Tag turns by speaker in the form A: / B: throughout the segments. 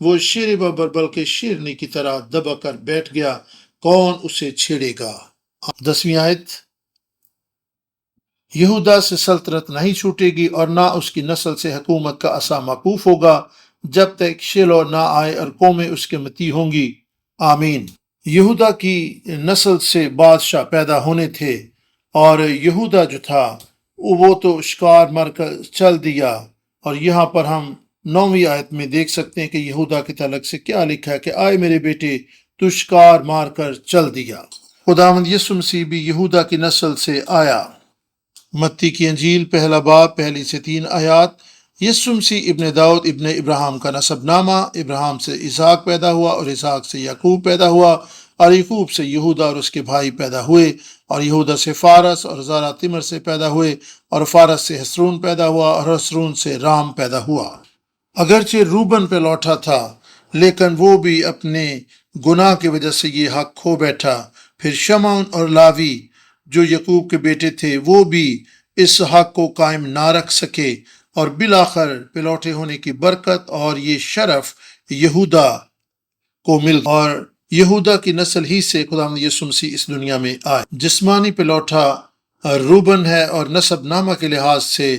A: وہ شیر ببر بلکہ شیرنی کی طرح دبا کر بیٹھ گیا، کون اسے چھیڑے گا؟ 10ویں آیت، یہودا سے سلطنت نہیں چھوٹے گی اور نہ اس کی نسل سے حکومت کا عصا موقوف ہوگا جب تک شیلو نہ آئے اور قومیں اس کے متی ہوں گی۔ آمین۔ یہودا کی نسل سے بادشاہ پیدا ہونے تھے، اور یہودا جو تھا وہ تو شکار مر کر چل دیا، اور یہاں پر ہم 9ویں آیت میں دیکھ سکتے ہیں کہ یہودا کے تعلق سے کیا لکھا ہے کہ آئے میرے بیٹے تو شکار مار کر چل دیا۔ خداوند یسوع مسیح بھی یہودا کی نسل سے آیا۔ متی کی انجیل پہلا باب پہلی سے 3 آیات۔ یسوع مسیح ابن داؤد ابن ابراہم کا نسب نامہ، ابراہم سے اسحاق پیدا ہوا اور اسحاق سے یعقوب پیدا ہوا اور یعقوب سے یہودا اور اس کے بھائی پیدا ہوئے اور یہودا سے فارس اور زارا تمر سے پیدا ہوئے اور فارس سے حسرون پیدا ہوا اور حسرون سے رام پیدا ہوا۔ اگرچہ روبن پہ لوٹا تھا لیکن وہ بھی اپنے گناہ کی وجہ سے یہ حق کھو بیٹھا۔ پھر شمعون اور لاوی جو یعقوب کے بیٹے تھے وہ بھی اس حق کو قائم نہ رکھ سکے، اور بالآخر پلوٹے ہونے کی برکت اور یہ شرف یہودا کو مل گیا، اور یہودا کی نسل ہی سے خداوند یسوع مسیح اس دنیا میں آئے۔ جسمانی پلوٹا روبن ہے اور نسب نامہ کے لحاظ سے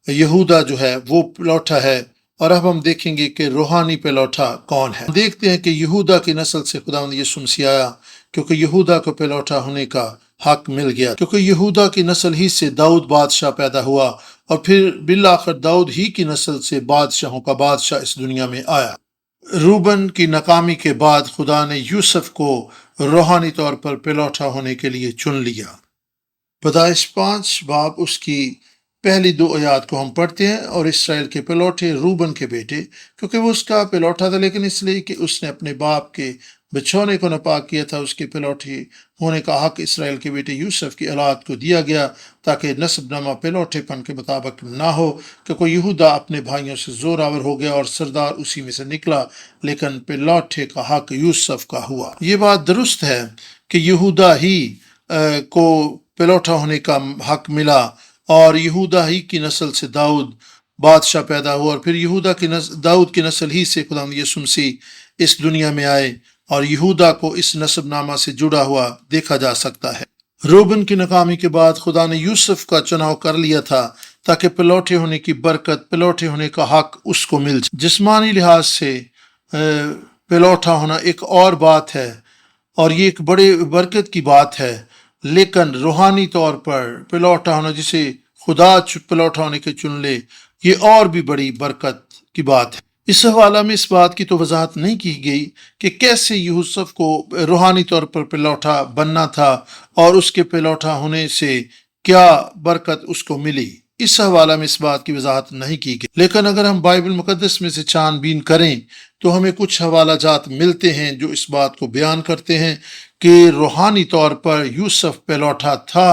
A: یہودا جو ہے وہ پلوٹا ہے، اور اب ہم دیکھیں گے کہ روحانی پلوٹا کون ہے۔ دیکھتے ہیں کہ یہودا کی نسل سے خداوند یسوع مسیح آیا، کیونکہ یہودا کو پلوٹا ہونے کا حق مل گیا، کیونکہ یہودا کی نسل ہی سے داؤد بادشاہ پیدا ہوا، اور پھر بالآخر داؤد ہی کی نسل سے بادشاہوں کا بادشاہ اس دنیا میں آیا۔ روبن کی ناکامی کے بعد خدا نے یوسف کو روحانی طور پر پلوٹا ہونے کے لیے چن لیا۔ پیدائش 5 باب اس کی پہلی 2 آیات کو ہم پڑھتے ہیں۔ اور اسرائیل کے پلوٹے روبن کے بیٹے، کیونکہ وہ اس کا پلوٹا تھا، لیکن اس لیے کہ اس نے اپنے باپ کے بچھونے کو ناپاک کیا تھا، اس کے پلوٹے ہونے کا حق اسرائیل کے بیٹے یوسف کی اولاد کو دیا گیا، تاکہ نسب نامہ پلوٹے پن کے مطابق نہ ہو، کہ کوئی یہودا اپنے بھائیوں سے زور آور ہو گیا اور سردار اسی میں سے نکلا، لیکن پلوٹے کا حق یوسف کا ہوا۔ یہ بات درست ہے کہ یہودا ہی کو پلوٹا ہونے کا حق ملا، اور یہودا ہی کی نسل سے داؤد بادشاہ پیدا ہوا، اور پھر یہودا کی داؤد کی نسل ہی سے خداوند یسوع مسیح اس دنیا میں آئے، اور یہودا کو اس نسب نامہ سے جڑا ہوا دیکھا جا سکتا ہے۔ روبن کی ناکامی کے بعد خدا نے یوسف کا چناؤ کر لیا تھا تاکہ پلوٹے ہونے کی برکت، پلوٹے ہونے کا حق اس کو مل جائے۔ جسمانی لحاظ سے پلوٹا ہونا ایک اور بات ہے، اور یہ ایک بڑے برکت کی بات ہے، لیکن روحانی طور پر پلوٹا ہونا، جسے خدا پلوٹا ہونے کے چن لے، یہ اور بھی بڑی برکت کی بات ہے۔ اس حوالہ میں اس بات کی تو وضاحت نہیں کی گئی کہ کیسے یوسف کو روحانی طور پر پلوٹا بننا تھا اور اس کے پلوٹا ہونے سے کیا برکت اس کو ملی۔ اس حوالہ میں اس بات کی وضاحت نہیں کی گئی، لیکن اگر ہم بائبل مقدس میں سے چھان بین کریں تو ہمیں کچھ حوالہ جات ملتے ہیں جو اس بات کو بیان کرتے ہیں کہ روحانی طور پر یوسف پلوٹا تھا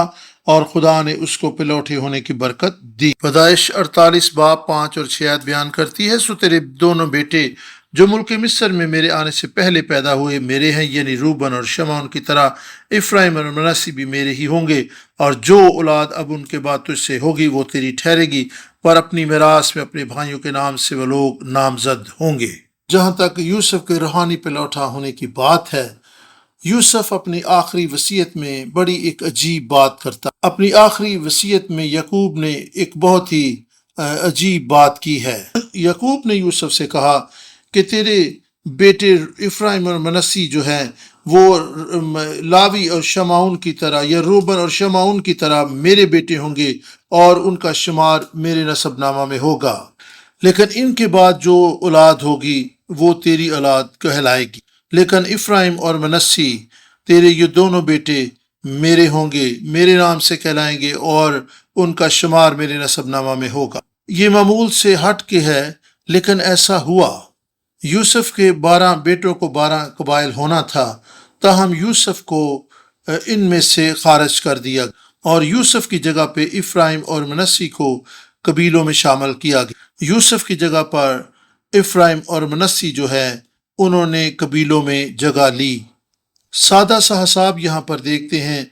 A: اور خدا نے اس کو پلوٹے ہونے کی برکت دی۔ پیدائش 48 باب 5 اور 6 آیت بیان کرتی ہے، سو تیرے دونوں بیٹے جو ملک مصر میں میرے آنے سے پہلے پیدا ہوئے میرے ہیں، یعنی روبن اور شمعون کی طرح افرایم اور منسی بھی میرے ہی ہوں گے، اور جو اولاد اب ان کے بعد تجھ سے ہوگی وہ تیری ٹھہرے گی، پر اپنی میراث میں اپنے بھائیوں کے نام سے وہ لوگ نامزد ہوں گے۔ جہاں تک یوسف کے روحانی پلوٹا ہونے کی بات ہے، یوسف اپنی آخری وصیت میں بڑی ایک عجیب بات کرتا۔ اپنی آخری وصیت میں یعقوب نے ایک بہت ہی عجیب بات کی ہے۔ یعقوب نے یوسف سے کہا کہ تیرے بیٹے افرایم اور منسی جو ہیں وہ لاوی اور شمعون کی طرح، یا روبن اور شمعون کی طرح میرے بیٹے ہوں گے، اور ان کا شمار میرے نسب نامہ میں ہوگا، لیکن ان کے بعد جو اولاد ہوگی وہ تیری اولاد کہلائے گی، لیکن افرایم اور منسی تیرے یہ دونوں بیٹے میرے ہوں گے، میرے نام سے کہلائیں گے، اور ان کا شمار میرے نسب نامہ میں ہوگا۔ یہ معمول سے ہٹ کے ہے، لیکن ایسا ہوا۔ یوسف کے 12 بیٹوں کو 12 قبائل ہونا تھا، تاہم یوسف کو ان میں سے خارج کر دیا، اور یوسف کی جگہ پہ افرایم اور منسی کو قبیلوں میں شامل کیا گیا۔ یوسف کی جگہ پر افرایم اور منسی جو ہے انہوں نے قبیلوں میں جگہ لی۔ سادہ سا حساب یہاں پر دیکھتے ہیں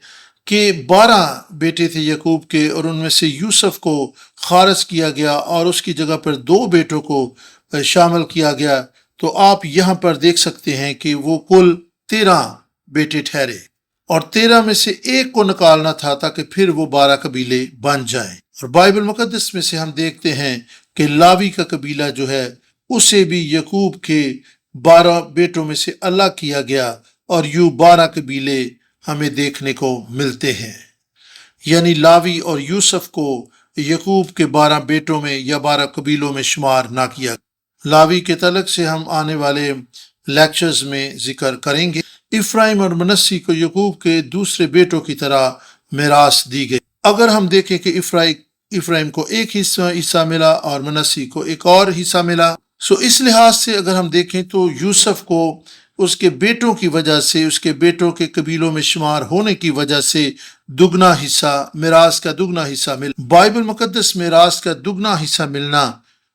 A: کہ 12 بیٹے تھے یعقوب کے، اور ان میں سے یوسف کو خارج کیا گیا اور اس کی جگہ پر 2 بیٹوں کو شامل کیا گیا، تو آپ یہاں پر دیکھ سکتے ہیں کہ وہ کل 13 بیٹے ٹھہرے اور 13 میں سے ایک کو نکالنا تھا تاکہ پھر وہ 12 قبیلے بن جائیں۔ اور بائبل مقدس میں سے ہم دیکھتے ہیں کہ لاوی کا قبیلہ جو ہے اسے بھی یعقوب کے 12 بیٹوں میں سے الگ کیا گیا اور یوں 12 قبیلے ہمیں دیکھنے کو ملتے ہیں، یعنی لاوی اور یوسف کو یعقوب کے 12 بیٹوں میں یا 12 قبیلوں میں شمار نہ کیا۔ لاوی کے تعلق سے ہم آنے والے لیکچرز میں ذکر کریں گے۔ افرایم اور منسی کو یعقوب کے دوسرے بیٹوں کی طرح میراث دی گئی۔ اگر ہم دیکھیں کہ افرایم کو ایک حصہ ملا اور منسی کو ایک اور حصہ ملا، سو اس لحاظ سے اگر ہم دیکھیں تو یوسف کو اس کے بیٹوں کی وجہ سے، اس کے بیٹوں کے قبیلوں میں شمار ہونے کی وجہ سے دگنا حصہ، میراث کا دگنا حصہ ملا۔ بائبل مقدس میراث کا دگنا حصہ ملنا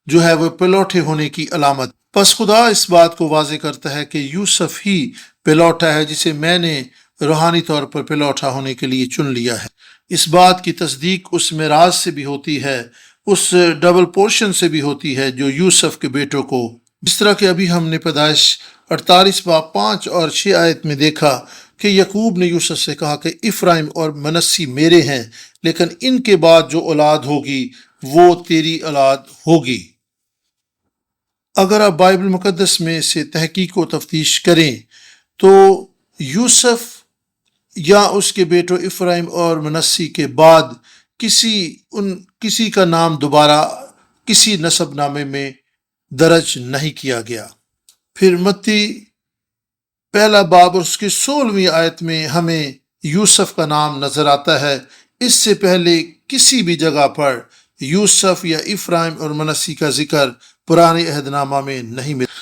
A: جو ہے وہ پلوٹے ہونے کی علامت۔ پس خدا اس بات کو واضح کرتا ہے کہ یوسف ہی پلوٹا ہے جسے میں نے روحانی طور پر پلوٹا ہونے کے لیے چن لیا ہے۔ اس بات کی تصدیق اس میراث سے بھی ہوتی ہے، اس ڈبل پورشن سے بھی ہوتی ہے جو یوسف کے بیٹوں کو، جس طرح کہ ابھی ہم نے پیدائش 48 باب 5 اور 6 آیت میں دیکھا کہ یعقوب نے یوسف سے کہا کہ افرایم اور منسی میرے ہیں، لیکن ان کے بعد جو اولاد ہوگی وہ تیری اولاد ہوگی۔ اگر آپ بائبل مقدس میں سے تحقیق و تفتیش کریں تو یوسف یا اس کے بیٹوں افرایم اور منسی کے بعد کسی کا نام دوبارہ کسی نسب نامے میں درج نہیں کیا گیا۔ پھر متی پہلا باب اور اس کی 16ویں آیت میں ہمیں یوسف کا نام نظر آتا ہے۔ اس سے پہلے کسی بھی جگہ پر یوسف یا افرایم اور منسی کا ذکر پرانے عہد نامہ میں نہیں ملا۔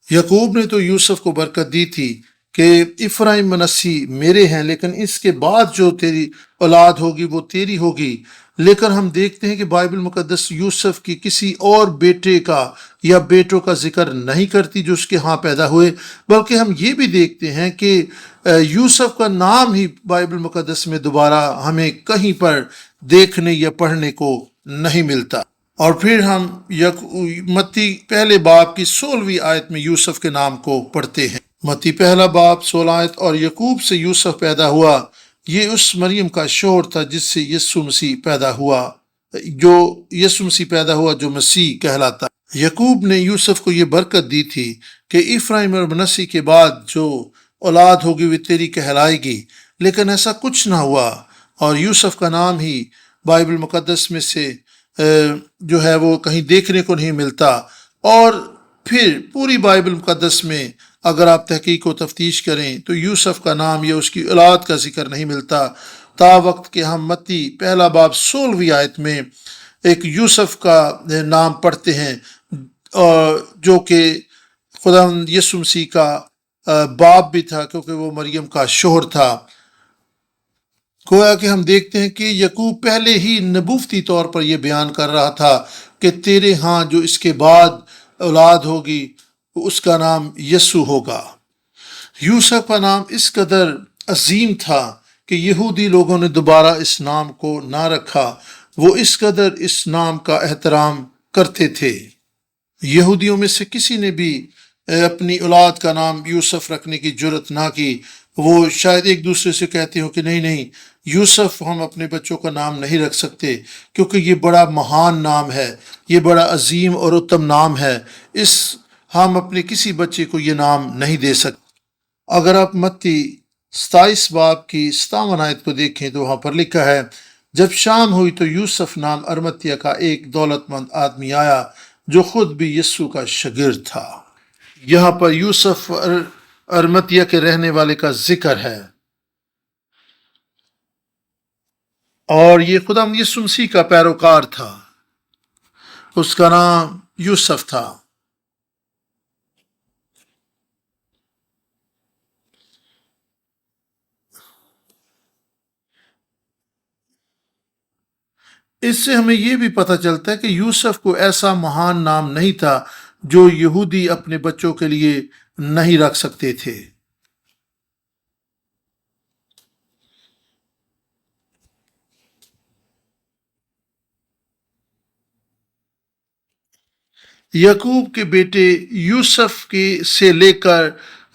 A: یعقوب نے تو یوسف کو برکت دی تھی کہ افرایم منسی میرے ہیں، لیکن اس کے بعد جو تیری اولاد ہوگی وہ تیری ہوگی۔ لیکن ہم دیکھتے ہیں کہ بائبل مقدس یوسف کی کسی اور بیٹے کا یا بیٹوں کا ذکر نہیں کرتی جو اس کے ہاں پیدا ہوئے، بلکہ ہم یہ بھی دیکھتے ہیں کہ یوسف کا نام ہی بائبل مقدس میں دوبارہ ہمیں کہیں پر دیکھنے یا پڑھنے کو نہیں ملتا۔ اور پھر ہم متی پہلے باب کی 16ویں آیت میں یوسف کے نام کو پڑھتے ہیں۔ متی پہلا باب 16 آیت، اور یعقوب سے یوسف پیدا ہوا، یہ اس مریم کا شوہر تھا جس سے یسوع مسیح پیدا ہوا، جو مسیح کہلاتا۔ یعقوب نے یوسف کو یہ برکت دی تھی کہ افرایم اور منسی کے بعد جو اولاد ہوگی وہ تیری کہلائے گی، لیکن ایسا کچھ نہ ہوا اور یوسف کا نام ہی بائبل مقدس میں سے جو ہے وہ کہیں دیکھنے کو نہیں ملتا۔ اور پھر پوری بائبل مقدس میں اگر آپ تحقیق و تفتیش کریں تو یوسف کا نام یا اس کی اولاد کا ذکر نہیں ملتا، تا وقت کہ ہم متی پہلا باب 16ویں آیت میں ایک یوسف کا نام پڑھتے ہیں جو کہ خدا یسوع مسیح کا باپ بھی تھا، کیونکہ وہ مریم کا شوہر تھا۔ گویا کہ ہم دیکھتے ہیں کہ یعقوب پہلے ہی نبوتی طور پر یہ بیان کر رہا تھا کہ تیرے ہاں جو اس کے بعد اولاد ہوگی اس کا نام یسوع ہوگا۔ یوسف کا نام اس قدر عظیم تھا کہ یہودی لوگوں نے دوبارہ اس نام کو نہ رکھا، وہ اس قدر اس نام کا احترام کرتے تھے۔ یہودیوں میں سے کسی نے بھی اپنی اولاد کا نام یوسف رکھنے کی جرت نہ کی۔ وہ شاید ایک دوسرے سے کہتے ہو کہ نہیں یوسف ہم اپنے بچوں کا نام نہیں رکھ سکتے، کیونکہ یہ بڑا مہان نام ہے، یہ بڑا عظیم اور اتم نام ہے، ہم اپنے کسی بچے کو یہ نام نہیں دے سکتے۔ اگر آپ متی 27 باب کی 57 آیت کو دیکھیں تو وہاں پر لکھا ہے، جب شام ہوئی تو یوسف نام ارمتیہ کا ایک دولت مند آدمی آیا جو خود بھی یسوع کا شاگرد تھا۔ یہاں پر یوسف ارمتیہ کے رہنے والے کا ذکر ہے، اور یہ خدا یسوع مسیح کا پیروکار تھا، اس کا نام یوسف تھا۔ اس سے ہمیں یہ بھی پتہ چلتا ہے کہ یوسف کو ایسا مہان نام نہیں تھا جو یہودی اپنے بچوں کے لیے نہیں رکھ سکتے تھے۔ یعقوب کے بیٹے یوسف کے سے لے کر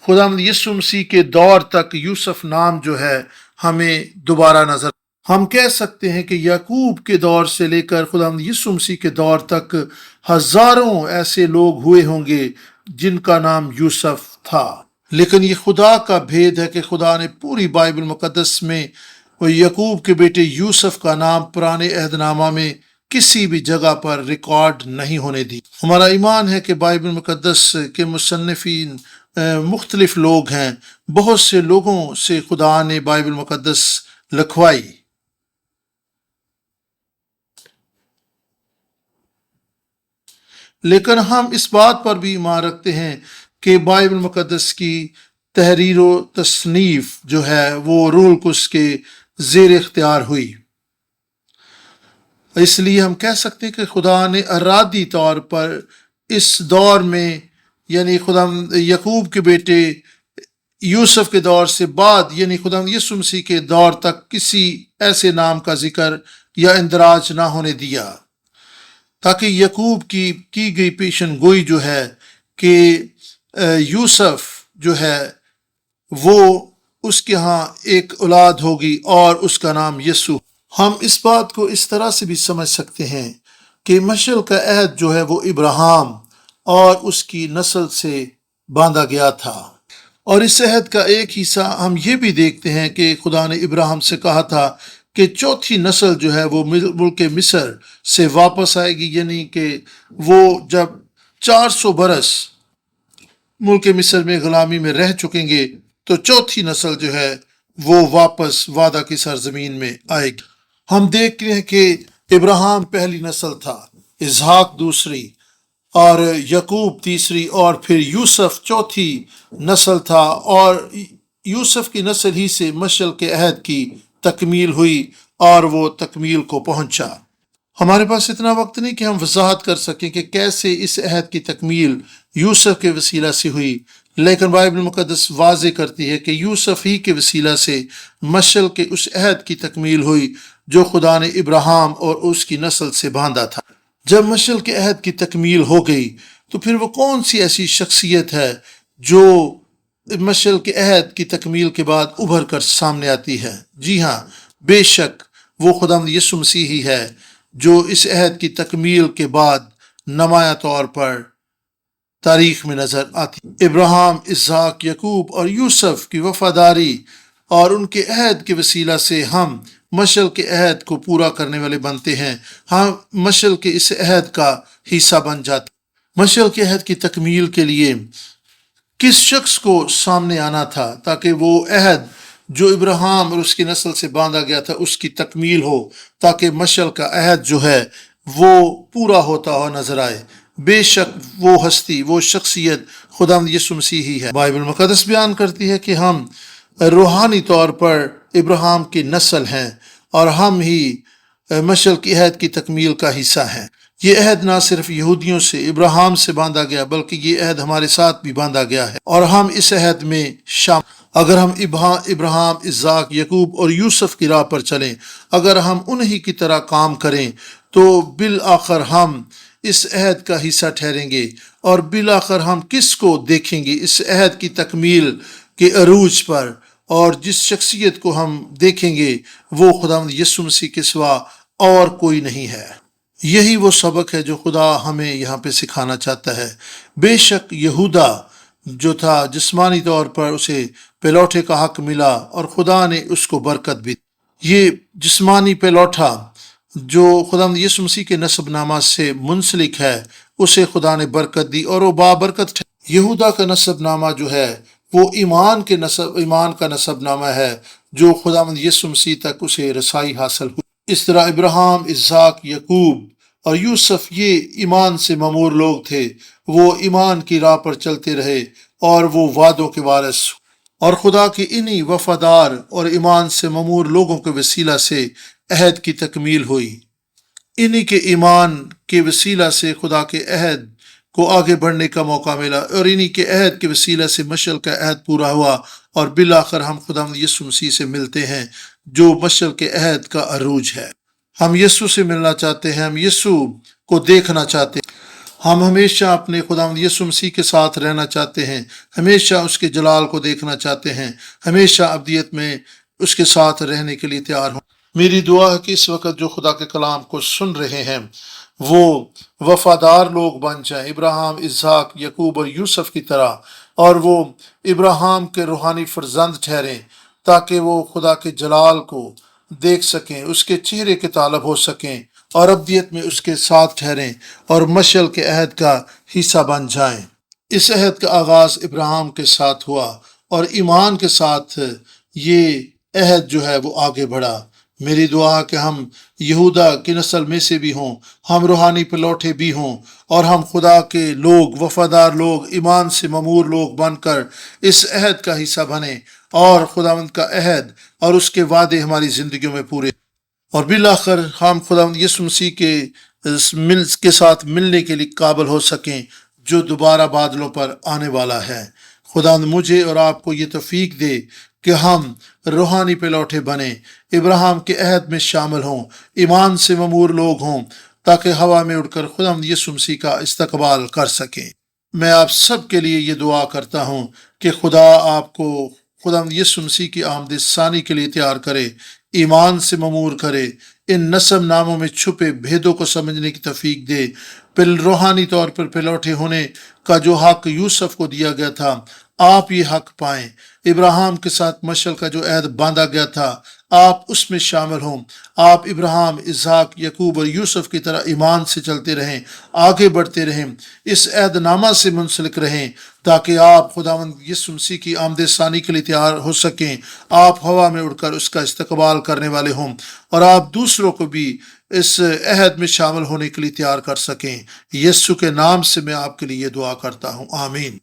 A: خداوند یسوع مسیح کے دور تک یوسف نام جو ہے ہمیں دوبارہ نظر، ہم کہہ سکتے ہیں کہ یعقوب کے دور سے لے کر خداوند یسوع مسیح کے دور تک ہزاروں ایسے لوگ ہوئے ہوں گے جن کا نام یوسف تھا، لیکن یہ خدا کا بھید ہے کہ خدا نے پوری بائبل مقدس میں وہ یعقوب کے بیٹے یوسف کا نام پرانے عہد نامہ میں کسی بھی جگہ پر ریکارڈ نہیں ہونے دی۔ ہمارا ایمان ہے کہ بائبل مقدس کے مصنفین مختلف لوگ ہیں، بہت سے لوگوں سے خدا نے بائبل مقدس لکھوائی، لیکن ہم اس بات پر بھی ایمان رکھتے ہیں کہ بائبل مقدس کی تحریر و تصنیف جو ہے وہ روح القدس کے زیر اختیار ہوئی۔ اس لیے ہم کہہ سکتے ہیں کہ خدا نے ارادی طور پر اس دور میں، یعنی خدا یعقوب کے بیٹے یوسف کے دور سے بعد، یعنی خدا یسوع مسیح کے دور تک کسی ایسے نام کا ذکر یا اندراج نہ ہونے دیا، تاکہ یعقوب کی گئی پیشن گوئی جو ہے کہ یوسف جو ہے وہ اس کے ہاں ایک اولاد ہوگی اور اس کا نام یسوع۔ ہم اس بات کو اس طرح سے بھی سمجھ سکتے ہیں کہ مشل کا عہد جو ہے وہ ابراہیم اور اس کی نسل سے باندھا گیا تھا، اور اس عہد کا ایک حصہ ہم یہ بھی دیکھتے ہیں کہ خدا نے ابراہیم سے کہا تھا کہ چوتھی نسل جو ہے وہ ملک مصر سے واپس آئے گی، یعنی کہ وہ جب 400 برس ملک مصر میں غلامی میں رہ چکیں گے تو چوتھی نسل جو ہے وہ واپس وعدہ کی سرزمین میں آئے گی۔ ہم دیکھتے ہیں کہ ابراہیم پہلی نسل تھا، اسحاق دوسری، اور یعقوب تیسری، اور پھر یوسف چوتھی نسل تھا، اور یوسف کی نسل ہی سے مشل کے عہد کی تکمیل ہوئی اور وہ تکمیل کو پہنچا۔ ہمارے پاس اتنا وقت نہیں کہ ہم وضاحت کر سکیں کہ کیسے اس عہد کی تکمیل یوسف کے وسیلہ سے ہوئی، لیکن بائبل مقدس واضح کرتی ہے کہ یوسف ہی کے وسیلہ سے مشل کے اس عہد کی تکمیل ہوئی جو خدا نے ابراہیم اور اس کی نسل سے باندھا تھا۔ جب مشل کے عہد کی تکمیل ہو گئی تو پھر وہ کون سی ایسی شخصیت ہے جو مشل کے عہد کی تکمیل کے بعد ابھر کر سامنے آتی ہے؟ جی ہاں، بے شک وہ خداوند یسوع مسیح ہی ہے جو اس عہد کی تکمیل کے بعد نمایاں طور پر تاریخ میں نظر آتی۔ ابراہیم، اسحاق، یعقوب اور یوسف کی وفاداری اور ان کے عہد کے وسیلہ سے ہم مشل کے عہد کو پورا کرنے والے بنتے ہیں، ہم مشل کے اس عہد کا حصہ بن جاتے ہیں۔ مشل کے عہد کی تکمیل کے لیے کس شخص کو سامنے آنا تھا تاکہ وہ عہد جو ابراہیم اور اس کی نسل سے باندھا گیا تھا اس کی تکمیل ہو، تاکہ مشل کا عہد جو ہے وہ پورا ہوتا ہوا نظر آئے؟ بے شک وہ ہستی، وہ شخصیت خداوند یسوع مسیح ہی ہے۔ بائبل مقدس بیان کرتی ہے کہ ہم روحانی طور پر ابراہیم کی نسل ہیں اور ہم ہی مشل کی عہد کی تکمیل کا حصہ ہیں۔ یہ عہد نہ صرف یہودیوں سے، ابراہیم سے باندھا گیا، بلکہ یہ عہد ہمارے ساتھ بھی باندھا گیا ہے، اور ہم اس عہد میں شامل۔ اگر ہم ابراہیم، اسحاق، یعقوب اور یوسف کی راہ پر چلیں، اگر ہم انہی کی طرح کام کریں تو بالآخر ہم اس عہد کا حصہ ٹھہریں گے، اور بالآخر ہم کس کو دیکھیں گے اس عہد کی تکمیل کے عروج پر؟ اور جس شخصیت کو ہم دیکھیں گے وہ خداوند یسوع مسیح کے سوا اور کوئی نہیں ہے۔ یہی وہ سبق ہے جو خدا ہمیں یہاں پہ سکھانا چاہتا ہے۔ بے شک یہودا جو تھا جسمانی طور پر اسے پلوٹے کا حق ملا اور خدا نے اس کو برکت بھی دی۔ یہ جسمانی پلوٹا جو خداوند یسوع مسیح کے نسب نامہ سے منسلک ہے اسے خدا نے برکت دی اور وہ بابرکت ٹھہرا۔ یہودا کا نسب نامہ جو ہے وہ ایمان کا نسب نامہ ہے جو خداوند یسوع مسیح تک اسے رسائی حاصل ہوئی۔ اس طرح ابراہیم، اسحاق، یعقوب اور یوسف یہ ایمان سے معمور لوگ تھے، وہ ایمان کی راہ پر چلتے رہے اور وہ وعدوں کے وارث، اور خدا کے انہی وفادار اور ایمان سے معمور لوگوں کے وسیلہ سے عہد کی تکمیل ہوئی۔ انہی کے ایمان کے وسیلہ سے خدا کے عہد کو آگے بڑھنے کا موقع ملا، اور انہی کے عہد کے وسیلہ سے مشل کا عہد پورا ہوا، اور بالآخر ہم خداوند یسوع مسیح سے ملتے ہیں جو مشل کے عہد کا عروج ہے۔ ہم یسوع سے ملنا چاہتے ہیں، ہم یسوع کو دیکھنا چاہتے ہیں، ہم ہمیشہ اپنے خداوند یسوع مسیح کے ساتھ رہنا چاہتے ہیں، ہمیشہ اس کے جلال کو دیکھنا چاہتے ہیں، ہمیشہ ابدیت میں اس کے ساتھ رہنے کے لیے تیار ہوں۔ میری دعا ہے کہ اس وقت جو خدا کے کلام کو سن رہے ہیں وہ وفادار لوگ بن جائیں، ابراہیم، اسحاق، یعقوب اور یوسف کی طرح، اور وہ ابراہیم کے روحانی فرزند ٹھہریں تاکہ وہ خدا کے جلال کو دیکھ سکیں، اس کے چہرے کے طالب ہو سکیں اور ابدیت میں اس کے ساتھ ٹھہریں اور مشعل کے عہد کا حصہ بن جائیں۔ اس عہد کا آغاز ابراہیم کے ساتھ ہوا اور ایمان کے ساتھ یہ عہد جو ہے وہ آگے بڑھا۔ میری دعا ہے کہ ہم یہودا کی نسل میں سے بھی ہوں، ہم روحانی پلوٹے بھی ہوں، اور ہم خدا کے لوگ، وفادار لوگ، ایمان سے ممور لوگ بن کر اس عہد کا حصہ بنیں اور خداوند کا عہد اور اس کے وعدے ہماری زندگیوں میں پورے، اور بالآخر ہم خداوند یسوع مسیح کے ساتھ ملنے کے لیے قابل ہو سکیں جو دوبارہ بادلوں پر آنے والا ہے۔ خداوند مجھے اور آپ کو یہ توفیق دے کہ ہم روحانی پلوٹے بنیں، ابراہیم کے عہد میں شامل ہوں، ایمان سے ممور لوگ ہوں، تاکہ ہوا میں اڑ کر خداوند یسوع مسیح کا استقبال کر سکیں۔ میں آپ سب کے لیے یہ دعا کرتا ہوں کہ خدا آپ کو خداوند یسوع مسیح کی آمد ثانی کے لیے تیار کرے، ایمان سے ممور کرے، ان نسب ناموں میں چھپے بھیدوں کو سمجھنے کی توفیق دے، روحانی طور پر پلوٹے ہونے کا جو حق یوسف کو دیا گیا تھا آپ یہ حق پائیں، ابراہیم کے ساتھ مشعل کا جو عہد باندھا گیا تھا آپ اس میں شامل ہوں، آپ ابراہیم، اسحاق، یعقوب اور یوسف کی طرح ایمان سے چلتے رہیں، آگے بڑھتے رہیں، اس عہد نامہ سے منسلک رہیں تاکہ آپ خداوند یسوع مسیح کی آمد ثانی کے لیے تیار ہو سکیں، آپ ہوا میں اڑ کر اس کا استقبال کرنے والے ہوں اور آپ دوسروں کو بھی اس عہد میں شامل ہونے کے لیے تیار کر سکیں۔ یسوع کے نام سے میں آپ کے لیے یہ دعا کرتا ہوں، آمین۔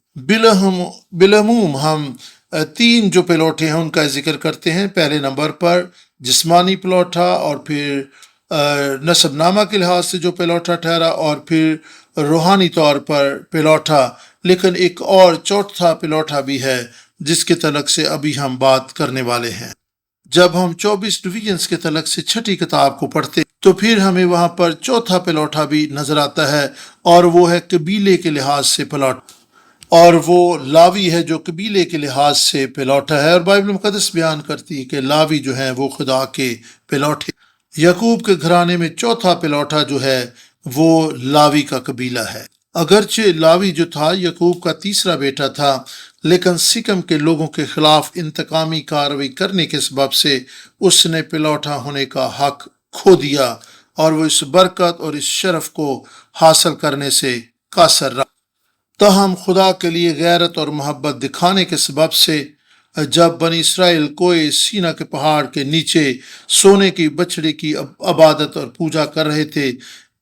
A: بالعموم ہم تین جو پلوٹے ہیں ان کا ذکر کرتے ہیں۔ پہلے نمبر پر جسمانی پلوٹا، اور پھر نسب نامہ کے لحاظ سے جو پلوٹا ٹھہرا، اور پھر روحانی طور پر پلوٹا، لیکن ایک اور چوتھا پلوٹا بھی ہے جس کے تعلق سے ابھی ہم بات کرنے والے ہیں۔ جب ہم 24 ڈویژنز کے تعلق سے چھٹی کتاب کو پڑھتے تو پھر ہمیں وہاں پر چوتھا پلوٹا بھی نظر آتا ہے، اور وہ ہے قبیلے کے لحاظ سے پلوٹا، اور وہ لاوی ہے جو قبیلے کے لحاظ سے پلوٹا ہے، اور بائبل مقدس بیان کرتی ہے کہ لاوی جو ہیں وہ خدا کے پلوٹے۔ یعقوب کے گھرانے میں چوتھا پلوٹا جو ہے وہ لاوی کا قبیلہ ہے۔ اگرچہ لاوی جو تھا یعقوب کا تیسرا بیٹا تھا، لیکن سکم کے لوگوں کے خلاف انتقامی کارروائی کرنے کے سبب سے اس نے پلوٹا ہونے کا حق کھو دیا، اور وہ اس برکت اور اس شرف کو حاصل کرنے سے قاصر رہا۔ تاہم خدا کے لیے غیرت اور محبت دکھانے کے سبب سے جب بنی اسرائیل کوہ سینا کے پہاڑ کے نیچے سونے کی بچڑے کی عبادت اور پوجا کر رہے تھے،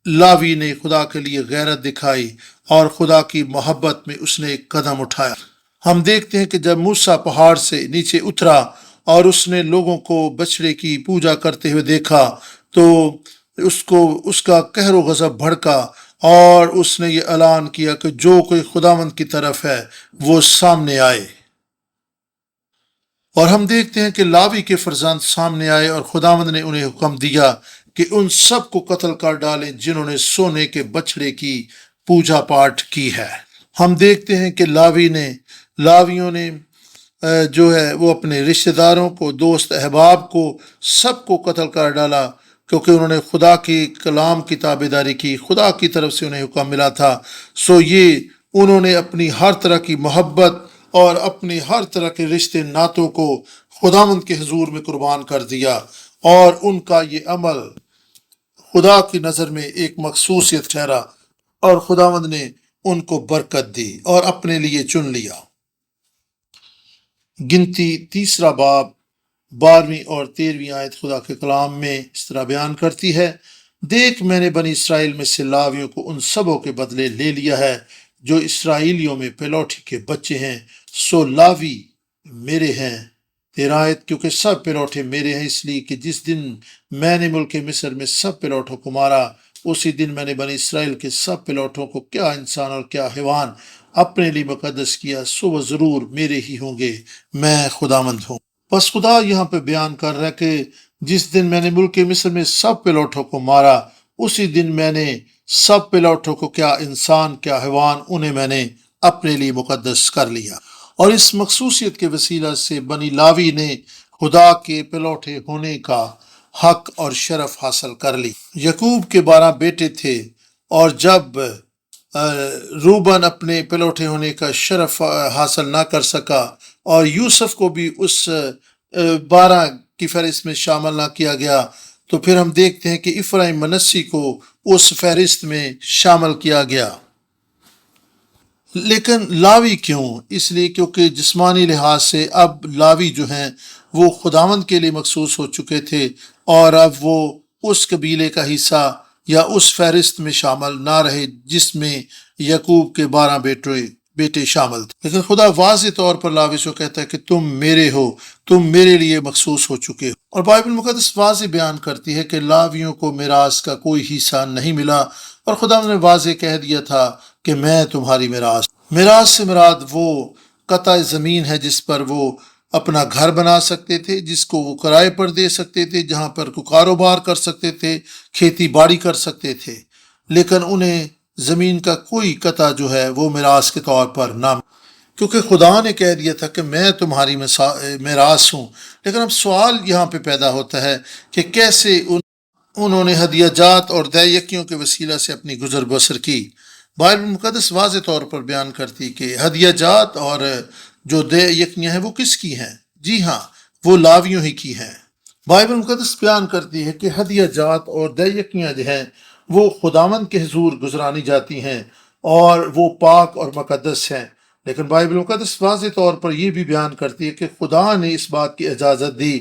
A: لاوی نے خدا کے لیے غیرت دکھائی اور خدا کی محبت میں اس نے ایک قدم اٹھایا۔ ہم دیکھتے ہیں کہ جب موسیٰ پہاڑ سے نیچے اترا اور اس نے لوگوں کو بچڑے کی پوجا کرتے ہوئے دیکھا تو اس کا قہر و غضب بھڑکا، اور اس نے یہ اعلان کیا کہ جو کوئی خداوند کی طرف ہے وہ سامنے آئے۔ اور ہم دیکھتے ہیں کہ لاوی کے فرزند سامنے آئے اور خداوند نے انہیں حکم دیا کہ ان سب کو قتل کر ڈالیں جنہوں نے سونے کے بچڑے کی پوجا پاٹ کی ہے۔ ہم دیکھتے ہیں کہ لاویوں نے جو ہے وہ اپنے رشتہ داروں کو، دوست احباب کو، سب کو قتل کر ڈالا، کیونکہ انہوں نے خدا کی کلام کی تابعداری کی، خدا کی طرف سے انہیں حکم ملا تھا۔ انہوں نے اپنی ہر طرح کی محبت اور اپنی ہر طرح کے رشتے ناتوں کو خداوند کے حضور میں قربان کر دیا، اور ان کا یہ عمل خدا کی نظر میں ایک مخصوصیت ٹھہرا، اور خداوند نے ان کو برکت دی اور اپنے لیے چن لیا۔ گنتی تیسرا باب 12ویں اور 13ویں آیت خدا کے کلام میں اس طرح بیان کرتی ہے، دیکھ میں نے بنی اسرائیل میں سے لاویوں کو ان سبوں کے بدلے لے لیا ہے جو اسرائیلیوں میں پلوٹی کے بچے ہیں، سو لاوی میرے ہیں۔ 13 آیت، کیونکہ سب پلوٹے میرے ہیں، اس لیے کہ جس دن میں نے ملک مصر میں سب پلوٹوں کو مارا، اسی دن میں نے بنی اسرائیل کے سب پلوٹوں کو، کیا انسان اور کیا حیوان، اپنے لیے مقدس کیا، سو وہ ضرور میرے ہی ہوں گے، میں خداوند ہوں۔ بس خدا یہاں پہ بیان کر رہا ہے کہ جس دن میں نے ملک مصر میں سب پلوٹوں کو مارا، اسی دن میں نے سب پلوٹوں کو، کیا انسان کیا حیوان، انہیں میں نے اپنے لیے مقدس کر لیا۔ اور اس مخصوصیت کے وسیلہ سے بنی لاوی نے خدا کے پلوٹے ہونے کا حق اور شرف حاصل کر لی۔ یعقوب کے 12 بیٹے تھے، اور جب روبن اپنے پلوٹے ہونے کا شرف حاصل نہ کر سکا اور یوسف کو بھی اس 12 کی فہرست میں شامل نہ کیا گیا، تو پھر ہم دیکھتے ہیں کہ افرایم منسی کو اس فہرست میں شامل کیا گیا۔ لیکن لاوی کیوں؟ اس لیے کیونکہ جسمانی لحاظ سے اب لاوی جو ہیں وہ خداوند کے لیے مخصوص ہو چکے تھے، اور اب وہ اس قبیلے کا حصہ یا اس فہرست میں شامل نہ رہے جس میں یعقوب کے 12 بیٹے شامل تھے۔ لیکن خدا واضح طور پر لاوی کو کہتا ہے کہ تم میرے ہو، تم میرے لیے مخصوص ہو چکے ہو۔ اور بائبل مقدس واضح بیان کرتی ہے کہ لاویوں کو میراث کا کوئی حصہ نہیں ملا، اور خدا نے واضح کہہ دیا تھا کہ میں تمہاری میراث۔ میراث سے مراد وہ قطع زمین ہے جس پر وہ اپنا گھر بنا سکتے تھے، جس کو وہ کرائے پر دے سکتے تھے، جہاں پر کوئی کاروبار کر سکتے تھے، کھیتی باڑی کر سکتے تھے، لیکن انہیں زمین کا کوئی قطع جو ہے وہ میراث کے طور پر نہ، کیونکہ خدا نے کہہ دیا تھا کہ میں تمہاری میراث ہوں۔ لیکن اب سوال یہاں پہ پیدا ہوتا ہے کہ کیسے انہوں نے ہدیہ جات اور دے یکیوں کے وسیلہ سے اپنی گزر بسر کی۔ بائبل مقدس واضح طور پر بیان کرتی کہ ہدیہ جات اور جو دے یکیاں ہیں وہ کس کی ہیں؟ جی ہاں، وہ لاویوں ہی کی ہیں۔ بائبل مقدس بیان کرتی ہے کہ ہدیہ جات اور دے یکیاں جو ہیں وہ خداوند کے حضور گزرانی جاتی ہیں، اور وہ پاک اور مقدس ہیں۔ لیکن بائبل مقدس واضح طور پر یہ بھی بیان کرتی ہے کہ خدا نے اس بات کی اجازت دی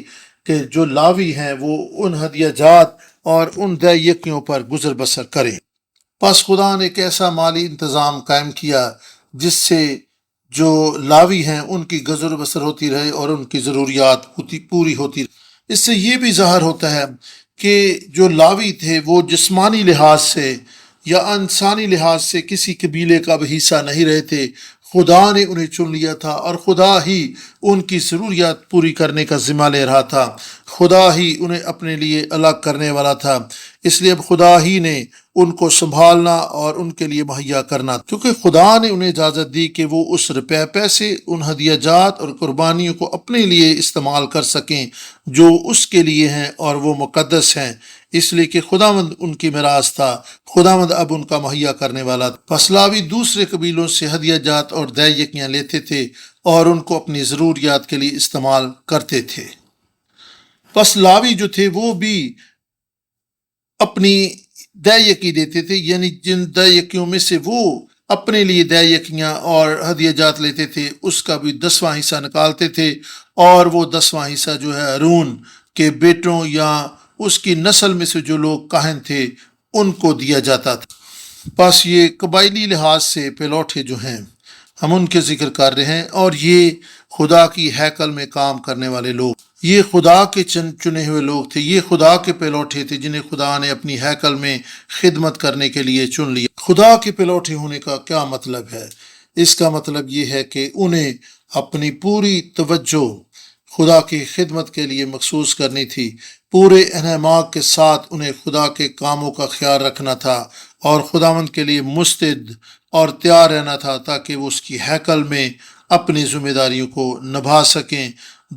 A: کہ جو لاوی ہیں وہ ان ہدیہ جات اور ان دے یکیوں پر گزر بسر کریں۔ پس خدا نے ایک ایسا مالی انتظام قائم کیا جس سے جو لاوی ہیں ان کی گزر بسر ہوتی رہے اور ان کی ضروریات پوری ہوتی رہے۔ اس سے یہ بھی ظاہر ہوتا ہے کہ جو لاوی تھے وہ جسمانی لحاظ سے یا انسانی لحاظ سے کسی قبیلے کا بھی حصہ نہیں رہے تھے۔ خدا نے انہیں چن لیا تھا، اور خدا ہی ان کی ضروریات پوری کرنے کا ذمہ لے رہا تھا۔ خدا ہی انہیں اپنے لیے الگ کرنے والا تھا، اس لیے اب خدا ہی نے ان کو سنبھالنا اور ان کے لیے مہیا کرنا، کیونکہ خدا نے انہیں اجازت دی کہ وہ اس روپے پیسے، ان ہدیہ جات اور قربانیوں کو اپنے لیے استعمال کر سکیں جو اس کے لیے ہیں اور وہ مقدس ہیں، اس لیے کہ خداوند ان کی میراث تھا۔ خداوند اب ان کا مہیا کرنے والا تھا۔ پس لاوی دوسرے قبیلوں سے ہدیہ جات اور دے یکیاں لیتے تھے اور ان کو اپنی ضروریات کے لیے استعمال کرتے تھے۔ پس لاوی جو تھے وہ بھی اپنی دے یکی دیتے تھے، یعنی جن دے یکیوں میں سے وہ اپنے لیے دے یکیاں اور ہدیہ جات لیتے تھے اس کا بھی 10واں حصہ نکالتے تھے، اور وہ 10واں حصہ جو ہے ہارون کے بیٹوں یا اس کی نسل میں سے جو لوگ کاہن تھے ان کو دیا جاتا تھا۔ بس یہ قبائلی لحاظ سے پلوٹے جو ہیں ہم ان کے ذکر کر رہے ہیں، اور یہ خدا کی ہیکل میں کام کرنے والے لوگ، یہ خدا کے چنے ہوئے لوگ تھے، یہ خدا کے پلوٹے تھے جنہیں خدا نے اپنی ہیکل میں خدمت کرنے کے لیے چن لیا۔ خدا کے پلوٹے ہونے کا کیا مطلب ہے؟ اس کا مطلب یہ ہے کہ انہیں اپنی پوری توجہ خدا کی خدمت کے لیے مخصوص کرنی تھی، پورے انہماک کے ساتھ انہیں خدا کے کاموں کا خیال رکھنا تھا اور خداوند کے لیے مستعد اور تیار رہنا تھا تاکہ وہ اس کی ہیکل میں اپنی ذمہ داریوں کو نبھا سکیں،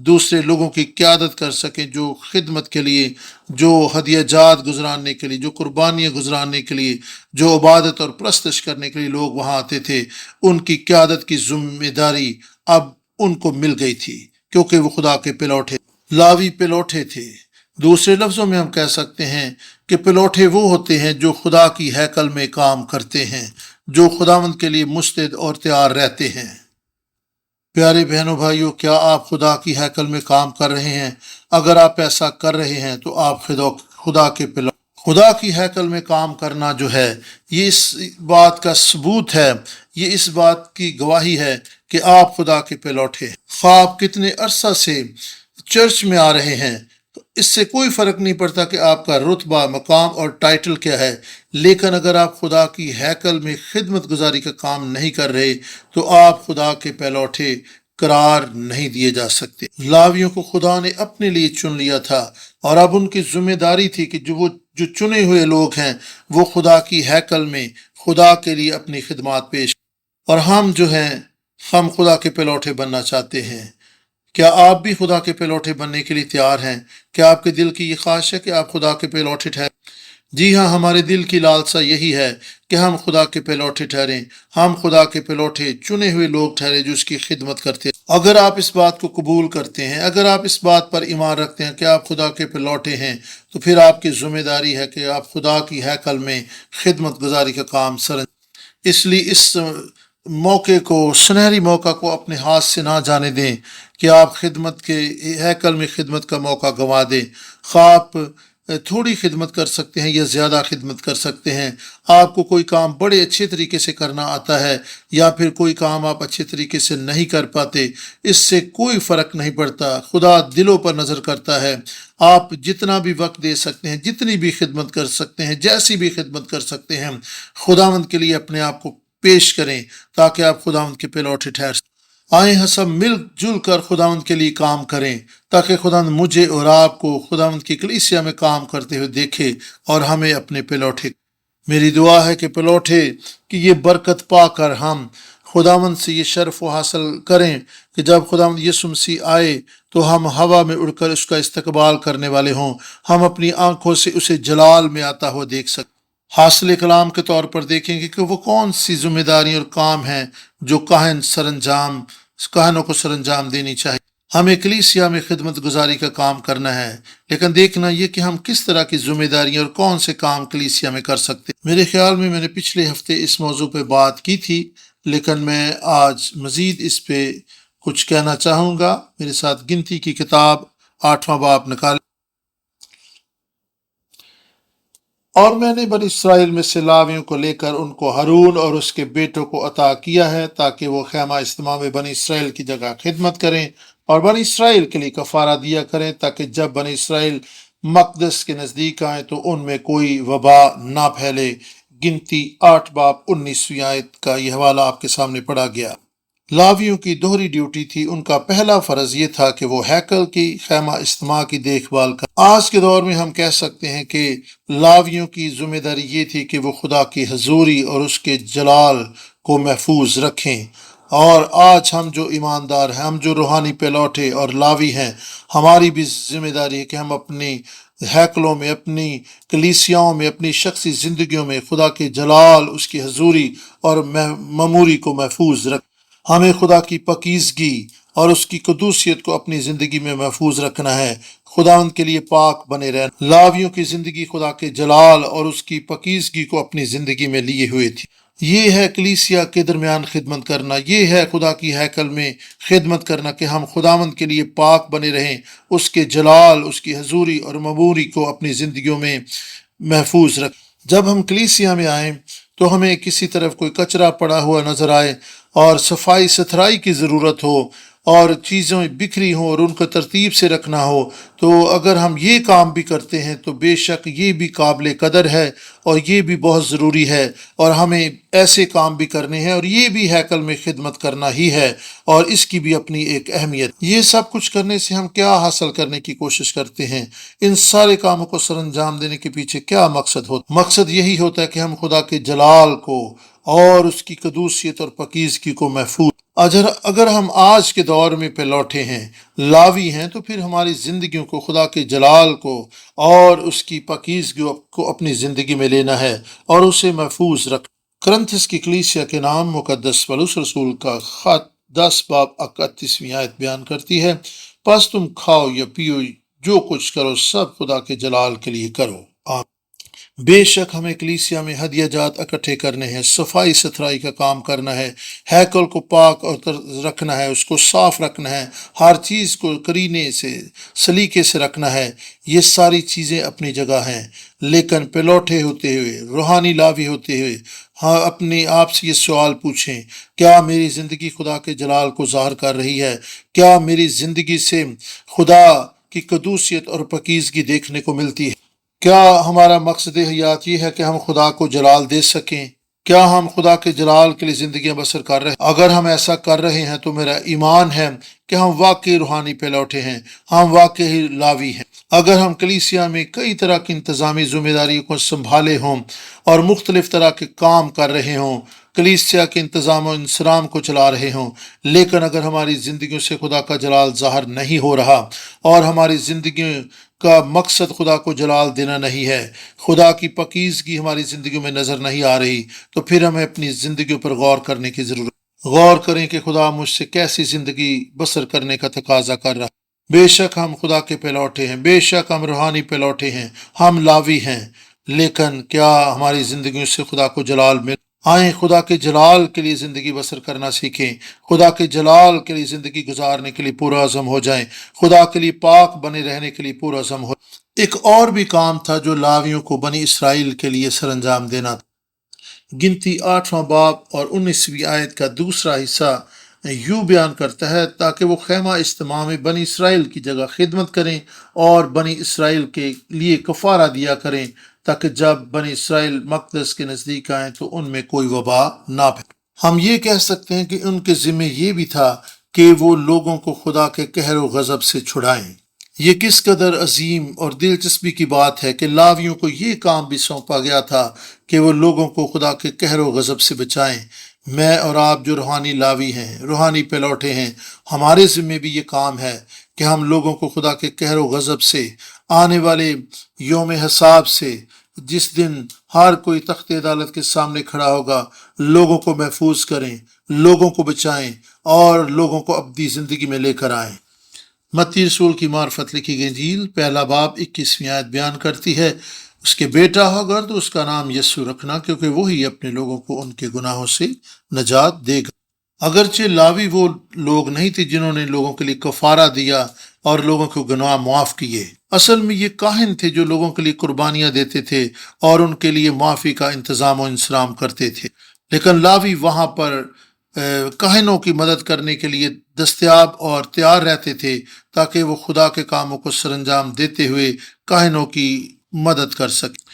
A: دوسرے لوگوں کی قیادت کر سکیں، جو خدمت کے لیے، جو ہدیہ جات گزراننے کے لیے، جو قربانیاں گزراننے کے لیے، جو عبادت اور پرستش کرنے کے لیے لوگ وہاں آتے تھے، ان کی قیادت کی ذمہ داری اب ان کو مل گئی تھی، کیونکہ وہ خدا کے پلوٹے، لاوی پلوٹے تھے۔ دوسرے لفظوں میں ہم کہہ سکتے ہیں کہ پلوٹے وہ ہوتے ہیں جو خدا کی ہیکل میں کام کرتے ہیں، جو خداوند کے لیے مستعد اور تیار رہتے ہیں۔ پیارے بہنوں بھائیوں، کیا آپ خدا کی ہیکل میں کام کر رہے ہیں؟ اگر آپ ایسا کر رہے ہیں تو آپ خدا کی ہیکل میں کام کرنا جو ہے یہ اس بات کا ثبوت ہے، یہ اس بات کی گواہی ہے کہ آپ خدا کے پلوٹے ہیں۔ خواہ آپ کتنے عرصہ سے چرچ میں آ رہے ہیں، اس سے کوئی فرق نہیں پڑتا کہ آپ کا رتبہ، مقام اور ٹائٹل کیا ہے، لیکن اگر آپ خدا کی ہیکل میں خدمت گزاری کا کام نہیں کر رہے تو آپ خدا کے پلوٹے قرار نہیں دیے جا سکتے۔ لاویوں کو خدا نے اپنے لیے چن لیا تھا اور اب ان کی ذمہ داری تھی کہ جو چنے ہوئے لوگ ہیں وہ خدا کی ہیکل میں خدا کے لیے اپنی خدمات پیش، اور ہم جو ہیں ہم خدا کے پلوٹے بننا چاہتے ہیں۔ کیا آپ بھی خدا کے پلوٹے بننے کے لیے تیار ہیں؟ کیا آپ کے دل کی یہ خواہش ہے کہ آپ خدا کے پلوٹے ٹھہریں؟ جی ہاں، ہمارے دل کی لالسا یہی ہے کہ ہم خدا کے پلوٹے ٹھہریں، ہم خدا کے پلوٹے چنے ہوئے لوگ ٹھہریں جو اس کی خدمت کرتے ہیں۔ اگر آپ اس بات کو قبول کرتے ہیں، اگر آپ اس بات پر ایمان رکھتے ہیں کہ آپ خدا کے پلوٹے ہیں، تو پھر آپ کی ذمہ داری ہے کہ آپ خدا کی ہیکل میں خدمت گزاری کا کام اس لیے اس موقع کو، سنہری موقع کو اپنے ہاتھ سے نہ جانے دیں کہ آپ خدمت کے ہیکل میں خدمت کا موقع گنوا دیں۔ خواہ آپ تھوڑی خدمت کر سکتے ہیں یا زیادہ خدمت کر سکتے ہیں، آپ کو کوئی کام بڑے اچھے طریقے سے کرنا آتا ہے یا پھر کوئی کام آپ اچھے طریقے سے نہیں کر پاتے، اس سے کوئی فرق نہیں پڑتا۔ خدا دلوں پر نظر کرتا ہے۔ آپ جتنا بھی وقت دے سکتے ہیں، جتنی بھی خدمت کر سکتے ہیں، جیسی بھی خدمت کر سکتے ہیں، خداوند کے لیے اپنے آپ کو پیش کریں تاکہ آپ خداوند کے پلوٹے ٹھہر سکیں۔ آئیں ہم سب مل جل کر خداوند کے لیے کام کریں تاکہ خداوند مجھے اور آپ کو خداوند کی کلیسیا میں کام کرتے ہوئے دیکھے اور ہمیں اپنے پلوٹے۔ میری دعا ہے کہ پلوٹے کی یہ برکت پا کر ہم خداوند سے یہ شرف و حاصل کریں کہ جب خداوند یسوع مسیح آئے تو ہم ہوا میں اڑ کر اس کا استقبال کرنے والے ہوں، ہم اپنی آنکھوں سے اسے جلال میں آتا ہوا دیکھ سکیں۔ حاصل کلام کے طور پر دیکھیں گے کہ وہ کون سی ذمہ داری اور کام ہیں جو کہنوں کو سر انجام دینی چاہیے۔ ہمیں کلیسیا میں خدمت گزاری کا کام کرنا ہے، لیکن دیکھنا یہ کہ ہم کس طرح کی ذمہ داریاں اور کون سے کام کلیسیا میں کر سکتے ہیں۔ میرے خیال میں نے پچھلے ہفتے اس موضوع پہ بات کی تھی، لیکن میں آج مزید اس پہ کچھ کہنا چاہوں گا۔ میرے ساتھ گنتی کی کتاب 8واں باب نکال۔ اور میں نے بنی اسرائیل میں سے لاویوں کو لے کر ان کو ہارون اور اس کے بیٹوں کو عطا کیا ہے تاکہ وہ خیمہ اجتماع میں بنی اسرائیل کی جگہ خدمت کریں اور بنی اسرائیل کے لیے کفارہ دیا کریں، تاکہ جب بنی اسرائیل مقدس کے نزدیک آئیں تو ان میں کوئی وبا نہ پھیلے۔ گنتی 8 باب 19ویں آیت کا یہ حوالہ آپ کے سامنے پڑھا گیا۔ لاویوں کی دوہری ڈیوٹی تھی۔ ان کا پہلا فرض یہ تھا کہ وہ ہیکل کی خیمہ اجتماع کی دیکھ بھال کر۔ آج کے دور میں ہم کہہ سکتے ہیں کہ لاویوں کی ذمہ داری یہ تھی کہ وہ خدا کی حضوری اور اس کے جلال کو محفوظ رکھیں۔ اور آج ہم جو ایماندار ہیں، ہم جو روحانی پلوٹے اور لاوی ہیں، ہماری بھی ذمہ داری ہے کہ ہم اپنی ہیکلوں میں، اپنی کلیسیاؤں میں، اپنی شخصی زندگیوں میں خدا کے جلال، اس کی حضوری اور معموری کو محفوظ رکھیں۔ ہمیں خدا کی پاکیزگی اور اس کی قدوسیت کو اپنی زندگی میں محفوظ رکھنا ہے، خداوند کے لیے پاک بنے رہنا۔ لاویوں کی زندگی خدا کے جلال اور اس کی پاکیزگی کو اپنی زندگی میں لیے ہوئے تھی۔ یہ ہے کلیسیا کے درمیان خدمت کرنا، یہ ہے خدا کی ہیکل میں خدمت کرنا کہ ہم خداوند کے لیے پاک بنے رہیں، اس کے جلال، اس کی حضوری اور معموری کو اپنی زندگیوں میں محفوظ رکھیں۔ جب ہم کلیسیا میں آئیں تو ہمیں کسی طرف کوئی کچرا پڑا ہوا نظر آئے اور صفائی ستھرائی کی ضرورت ہو اور چیزیں بکھری ہوں اور ان کو ترتیب سے رکھنا ہو، تو اگر ہم یہ کام بھی کرتے ہیں تو بے شک یہ بھی قابل قدر ہے اور یہ بھی بہت ضروری ہے، اور ہمیں ایسے کام بھی کرنے ہیں اور یہ بھی ہیکل میں خدمت کرنا ہی ہے، اور اس کی بھی اپنی ایک اہمیت۔ یہ سب کچھ کرنے سے ہم کیا حاصل کرنے کی کوشش کرتے ہیں؟ ان سارے کاموں کو سر انجام دینے کے پیچھے کیا مقصد ہوتا ہے؟ مقصد یہی ہوتا ہے کہ ہم خدا کے جلال کو اور اس کی قدوسیت اور پاکیزگی کو محفوظ۔ اگر ہم آج کے دور میں پلوٹے ہیں، لاوی ہیں، تو پھر ہماری زندگیوں کو خدا کے جلال کو اور اس کی پاکیزگی کو اپنی زندگی میں لینا ہے اور اسے محفوظ رکھ۔ کرنتھس کی کلیسیا کے نام مقدس پولس رسول کا خط 10 باب 31ویں آیت بیان کرتی ہے، پس تم کھاؤ یا پیو، جو کچھ کرو سب خدا کے جلال کے لیے کرو۔ آمین۔ بے شک ہمیں کلیسیا میں ہدیہ جات اکٹھے کرنے ہیں، صفائی ستھرائی کا کام کرنا ہے، ہیکل کو پاک اور رکھنا ہے، اس کو صاف رکھنا ہے، ہر چیز کو کرینے سے، سلیقے سے رکھنا ہے۔ یہ ساری چیزیں اپنی جگہ ہیں، لیکن پلوٹے ہوتے ہوئے، روحانی لاوی ہوتے ہوئے، ہاں اپنے آپ سے یہ سوال پوچھیں، کیا میری زندگی خدا کے جلال کو ظاہر کر رہی ہے؟ کیا میری زندگی سے خدا کی قدوسیت اور پاکیزگی دیکھنے کو ملتی ہے؟ کیا ہمارا مقصد حیات یہ ہے کہ ہم خدا کو جلال دے سکیں؟ کیا ہم خدا کے جلال کے لیے زندگیاں بسر کر رہے ہیں؟ اگر ہم ایسا کر رہے ہیں تو میرا ایمان ہے کہ ہم واقعی روحانی پلوٹے ہیں، ہم واقعی لاوی ہیں۔ اگر ہم کلیسیا میں کئی طرح کی انتظامی ذمہ داریوں کو سنبھالے ہوں اور مختلف طرح کے کام کر رہے ہوں، کلیسیا کے انتظام و انصرام کو چلا رہے ہوں، لیکن اگر ہماری زندگیوں سے خدا کا جلال ظاہر نہیں ہو رہا اور ہماری زندگیوں کا مقصد خدا کو جلال دینا نہیں ہے، خدا کی پاکیزگی ہماری زندگیوں میں نظر نہیں آ رہی، تو پھر ہمیں اپنی زندگیوں پر غور کرنے کی ضرورت ہے۔ غور کریں کہ خدا مجھ سے کیسی زندگی بسر کرنے کا تقاضا کر رہا ہے۔ بے شک ہم خدا کے پلوٹے ہیں، بے شک ہم روحانی پلوٹے ہیں، ہم لاوی ہیں، لیکن کیا ہماری زندگیوں سے خدا کو جلال مل؟ آئیں خدا کے جلال کے لیے زندگی بسر کرنا سیکھیں، خدا کے جلال کے لیے زندگی گزارنے کے لیے پورا عزم ہو جائیں، خدا کے لیے پاک بنے رہنے کے لیے پورا عزم ہو۔ ایک اور بھی کام تھا جو لاویوں کو بنی اسرائیل کے لیے سر انجام دینا تھا۔ گنتی 8واں باب اور 19ویں آیت کا دوسرا حصہ یوں بیان کرتا ہے، تاکہ وہ خیمہ اجتماع میں بنی اسرائیل کی جگہ خدمت کریں اور بنی اسرائیل کے لیے کفارہ دیا کریں، تاکہ جب بنی اسرائیل مقدس کے نزدیک آئیں تو ان میں کوئی وبا نہ پھیلے۔ ہم یہ کہہ سکتے ہیں کہ ان کے ذمہ یہ بھی تھا کہ وہ لوگوں کو خدا کے قہر و غضب سے چھڑائیں۔ یہ کس قدر عظیم اور دلچسپی کی بات ہے کہ لاویوں کو یہ کام بھی سونپا گیا تھا کہ وہ لوگوں کو خدا کے قہر و غضب سے بچائیں۔ میں اور آپ جو روحانی لاوی ہیں، روحانی پلوٹے ہیں، ہمارے ذمہ بھی یہ کام ہے کہ ہم لوگوں کو خدا کے قہر و غضب سے، آنے والے یوم حساب سے، جس دن ہر کوئی تخت عدالت کے سامنے کھڑا ہوگا، لوگوں کو محفوظ کریں، لوگوں کو بچائیں اور لوگوں کو ابدی زندگی میں لے کر آئیں۔ متی رسول کی معرفت لکھی گئی انجیل پہلا باب 21ویں آیت بیان کرتی ہے، اس کے بیٹا ہوگا تو اس کا نام یسوع رکھنا، کیونکہ وہی اپنے لوگوں کو ان کے گناہوں سے نجات دے گا۔ اگرچہ لاوی وہ لوگ نہیں تھے جنہوں نے لوگوں کے لیے کفارہ دیا اور لوگوں کو گناہ معاف کیے، اصل میں یہ کاہن تھے جو لوگوں کے لیے قربانیاں دیتے تھے اور ان کے لیے معافی کا انتظام و انصرام کرتے تھے، لیکن لاوی وہاں پر کاہنوں کی مدد کرنے کے لیے دستیاب اور تیار رہتے تھے، تاکہ وہ خدا کے کاموں کو سر انجام دیتے ہوئے کاہنوں کی مدد کر سکیں۔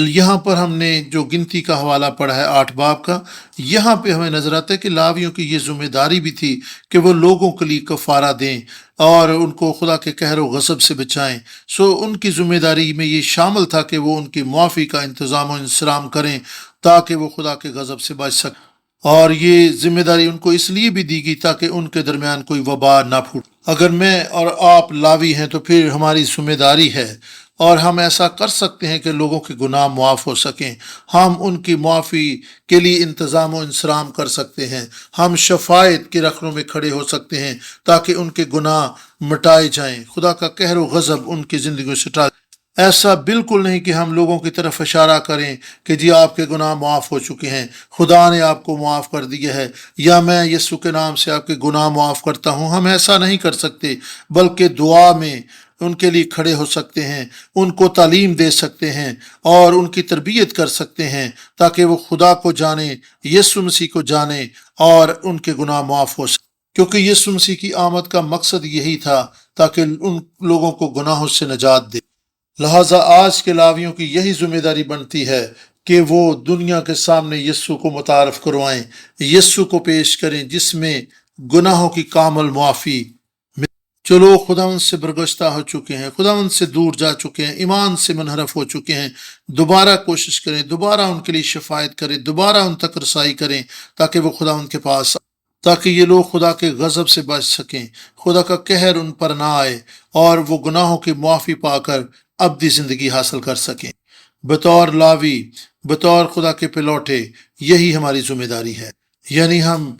A: یہاں پر ہم نے جو گنتی کا حوالہ پڑھا ہے 8 باب کا، یہاں پہ ہمیں نظر آتا ہے کہ لاویوں کی یہ ذمہ داری بھی تھی کہ وہ لوگوں کے لیے کفارہ دیں اور ان کو خدا کے قہر و غضب سے بچائیں۔ ان کی ذمہ داری میں یہ شامل تھا کہ وہ ان کی معافی کا انتظام و انصرام کریں تاکہ وہ خدا کے غضب سے بچ سکیں، اور یہ ذمہ داری ان کو اس لیے بھی دی گئی تاکہ ان کے درمیان کوئی وبا نہ پھوٹ۔ اگر میں اور آپ لاوی ہیں تو پھر ہماری ذمہ داری ہے اور ہم ایسا کر سکتے ہیں کہ لوگوں کے گناہ معاف ہو سکیں، ہم ان کی معافی کے لیے انتظام و انصرام کر سکتے ہیں، ہم شفاعت کے رخنوں میں کھڑے ہو سکتے ہیں تاکہ ان کے گناہ مٹائے جائیں، خدا کا قہر و غضب ان کی زندگیوں سے ٹال۔ ایسا بالکل نہیں کہ ہم لوگوں کی طرف اشارہ کریں کہ جی آپ کے گناہ معاف ہو چکے ہیں، خدا نے آپ کو معاف کر دیا ہے، یا میں یسوع کے نام سے آپ کے گناہ معاف کرتا ہوں۔ ہم ایسا نہیں کر سکتے، بلکہ دعا میں ان کے لیے کھڑے ہو سکتے ہیں، ان کو تعلیم دے سکتے ہیں اور ان کی تربیت کر سکتے ہیں تاکہ وہ خدا کو جانیں، یسوع مسیح کو جانیں اور ان کے گناہ معاف ہو سکیں، کیونکہ یسوع مسیح کی آمد کا مقصد یہی تھا تاکہ ان لوگوں کو گناہوں سے نجات دے۔ لہٰذا آج کے لاویوں کی یہی ذمہ داری بنتی ہے کہ وہ دنیا کے سامنے یسوع کو متعارف کروائیں، یسوع کو پیش کریں جس میں گناہوں کی کامل معافی۔ جو لوگ خداوند سے برگشتہ ہو چکے ہیں، خداوند سے دور جا چکے ہیں، ایمان سے منحرف ہو چکے ہیں، دوبارہ کوشش کریں، دوبارہ ان کے لیے شفاعت کریں، دوبارہ ان تک رسائی کریں تاکہ وہ خداوند کے پاس آئیں، تاکہ یہ لوگ خدا کے غضب سے بچ سکیں، خدا کا قہر ان پر نہ آئے اور وہ گناہوں کی معافی پا کر ابدی زندگی حاصل کر سکیں۔ بطور لاوی، بطور خدا کے پلوٹے، یہی ہماری ذمہ داری ہے، یعنی ہم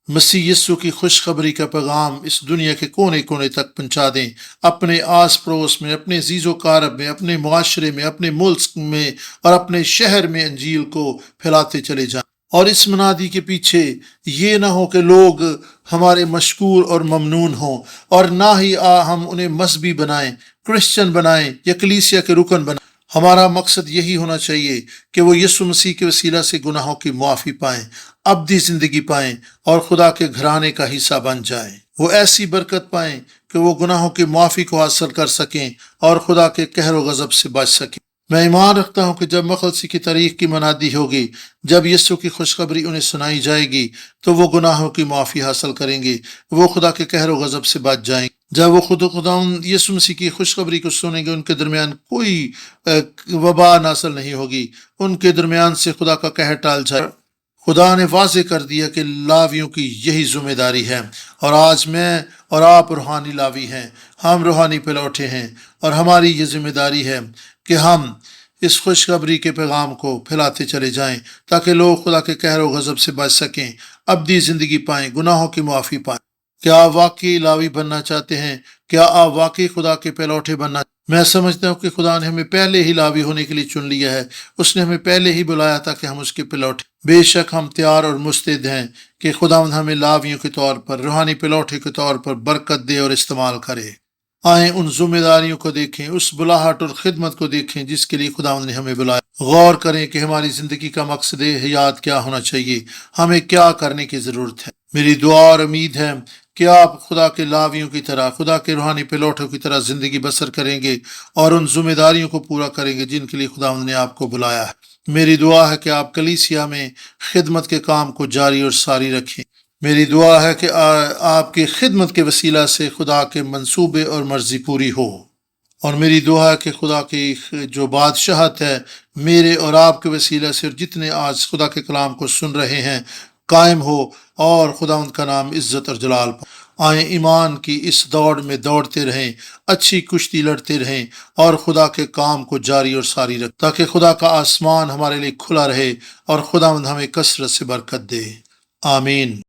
A: مسیح یسوع کی خوشخبری کا پیغام اس دنیا کے کونے کونے تک پہنچا دیں، اپنے آس پڑوس میں، اپنے عزیز و قارب میں، اپنے معاشرے میں، اپنے ملک میں اور اپنے شہر میں انجیل کو پھیلاتے چلے جائیں۔ اور اس منادی کے پیچھے یہ نہ ہو کہ لوگ ہمارے مشکور اور ممنون ہوں، اور نہ ہی ہم انہیں مذہبی بنائیں، کرسچن بنائیں یا کلیسیا کے رکن بنائیں۔ ہمارا مقصد یہی ہونا چاہیے کہ وہ یسوع مسیح کے وسیلہ سے گناہوں کی معافی پائیں، ابدی زندگی پائیں اور خدا کے گھرانے کا حصہ بن جائیں۔ وہ ایسی برکت پائیں کہ وہ گناہوں کی معافی کو حاصل کر سکیں اور خدا کے قہر و غضب سے بچ سکیں۔ میں ایمان رکھتا ہوں کہ جب مخلصی کی تاریخ کی منادی ہوگی، جب یسوع کی خوشخبری انہیں سنائی جائے گی تو وہ گناہوں کی معافی حاصل کریں گے، وہ خدا کے قہر و غضب سے بچ جائیں گے۔ جب وہ خدا یسوع مسیح کی خوشخبری کو سنیں گے، ان کے درمیان کوئی وبا نازل نہیں ہوگی، ان کے درمیان سے خدا کا قہر ٹال جائے۔ خدا نے واضح کر دیا کہ لاویوں کی یہی ذمہ داری ہے، اور آج میں اور آپ روحانی لاوی ہیں، ہم روحانی پلوٹے ہیں، اور ہماری یہ ذمہ داری ہے کہ ہم اس خوشخبری کے پیغام کو پھیلاتے چلے جائیں تاکہ لوگ خدا کے قہر و غضب سے بچ سکیں، ابدی زندگی پائیں، گناہوں کی معافی پائیں۔ کیا آپ واقعی لاوی بننا چاہتے ہیں؟ کیا آپ واقعی خدا کے پلوٹے بننا؟ میں سمجھتا ہوں کہ خدا نے ہمیں پہلے ہی لاوی ہونے کے لیے چن لیا ہے، اس نے ہمیں پہلے ہی بلایا تھا کہ ہم اس کے پلوٹے۔ بے شک ہم تیار اور مستعد ہیں کہ خداوند ہمیں لاویوں کے طور پر، روحانی پلوٹے کے طور پر برکت دے اور استعمال کرے۔ آئیں ان ذمہ داریوں کو دیکھیں، اس بلاہٹ اور خدمت کو دیکھیں جس کے لیے خداوند نے ہمیں بلایا۔ غور کریں کہ ہماری زندگی کا مقصد حیات کیا ہونا چاہیے، ہمیں کیا کرنے کی ضرورت ہے۔ میری دعا اور امید ہے کہ آپ خدا کے لاویوں کی طرح، خدا کے روحانی پلوٹوں کی طرح زندگی بسر کریں گے اور ان ذمہ داریوں کو پورا کریں گے جن کے لیے خداوند نے آپ کو بلایا ہے۔ میری دعا ہے کہ آپ کلیسیا میں خدمت کے کام کو جاری اور ساری رکھیں۔ میری دعا ہے کہ آپ کی خدمت کے وسیلہ سے خدا کے منصوبے اور مرضی پوری ہو، اور میری دعا ہے کہ خدا کی جو بادشاہت ہے میرے اور آپ کے وسیلہ سے، اور جتنے آج خدا کے کلام کو سن رہے ہیں، قائم ہو، اور خدا ان کا نام عزت اور جلال پائے۔ آئیں ایمان کی اس دوڑ میں دوڑتے رہیں، اچھی کشتی لڑتے رہیں، اور خدا کے کام کو جاری اور ساری رکھ تاکہ خدا کا آسمان ہمارے لیے کھلا رہے اور خداوند ہمیں کثرت سے برکت دے۔ آمین۔